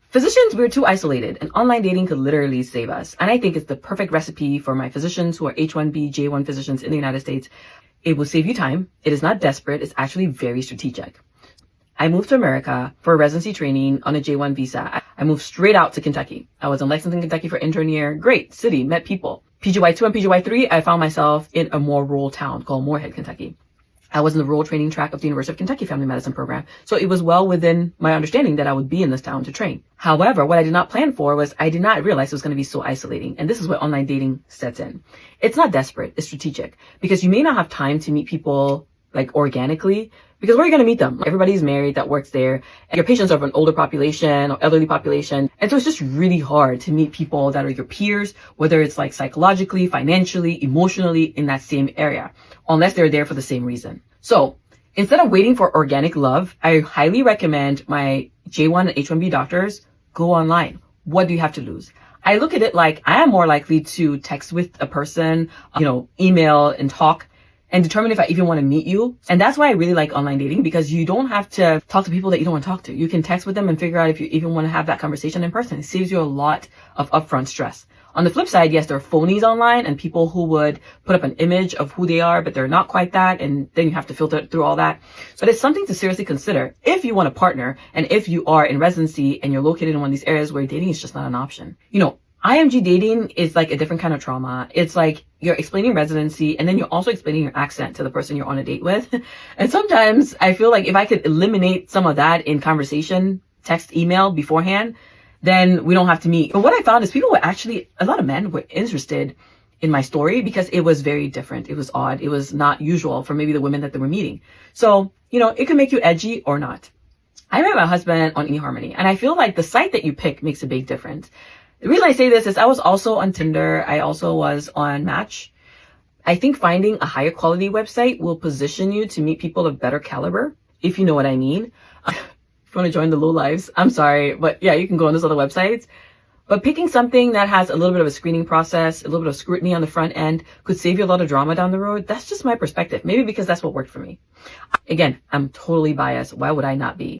Physicians, we're too isolated, and online dating could literally save us. And I think it's the perfect recipe for my physicians who are H-1B, J-1 physicians in the United States. It will save you time. It is not desperate. It's actually very strategic. I moved to America for residency training on a J-1 visa. I moved straight out to Kentucky. I was in Lexington, Kentucky for intern year. Great city, met people. PGY2 and PGY3, I found myself in a more rural town called Moorhead, Kentucky. I was in the rural training track of the University of Kentucky Family Medicine program, so it was well within my understanding that I would be in this town to train. However, what I did not plan for was I did not realize it was going to be so isolating, and this is where online dating sets in. It's not desperate, it's strategic, because you may not have time to meet people like organically, because where are you going to meet them? Everybody's married that works there, and your patients are of an older population or elderly population, and so it's just really hard to meet people that are your peers, whether it's like psychologically, financially, emotionally in that same area, unless they're there for the same reason. So instead of waiting for organic love, I highly recommend my J1 and H1B doctors go online. What do you have to lose? I look at it like I am more likely to text with a person, email and talk and determine if I even want to meet you. And that's why I really like online dating, because you don't have to talk to people that you don't want to talk to. You can text with them and figure out if you even want to have that conversation in person. It saves you a lot of upfront stress. On the flip side, yes, there are phonies online and people who would put up an image of who they are, but they're not quite that. And then you have to filter through all that. So it's something to seriously consider if you want a partner and if you are in residency and you're located in one of these areas where dating is just not an option. IMG dating is like a different kind of trauma. It's like you're explaining residency and then you're also explaining your accent to the person you're on a date with. And sometimes I feel like if I could eliminate some of that in conversation, text, email beforehand, then we don't have to meet. But what I found is people were actually, a lot of men were interested in my story because it was very different. It was odd. It was not usual for maybe the women that they were meeting. So, it can make you edgy or not. I met my husband on eHarmony, and I feel like the site that you pick makes a big difference. The reason I say this is I was also on Tinder. I also was on Match. I think finding a higher quality website will position you to meet people of better caliber, if you know what I mean. If you want to join the low lives, I'm sorry, but yeah, you can go on those other websites. But picking something that has a little bit of a screening process, a little bit of scrutiny on the front end could save you a lot of drama down the road. That's just my perspective. Maybe because that's what worked for me. Again, I'm totally biased. Why would I not be?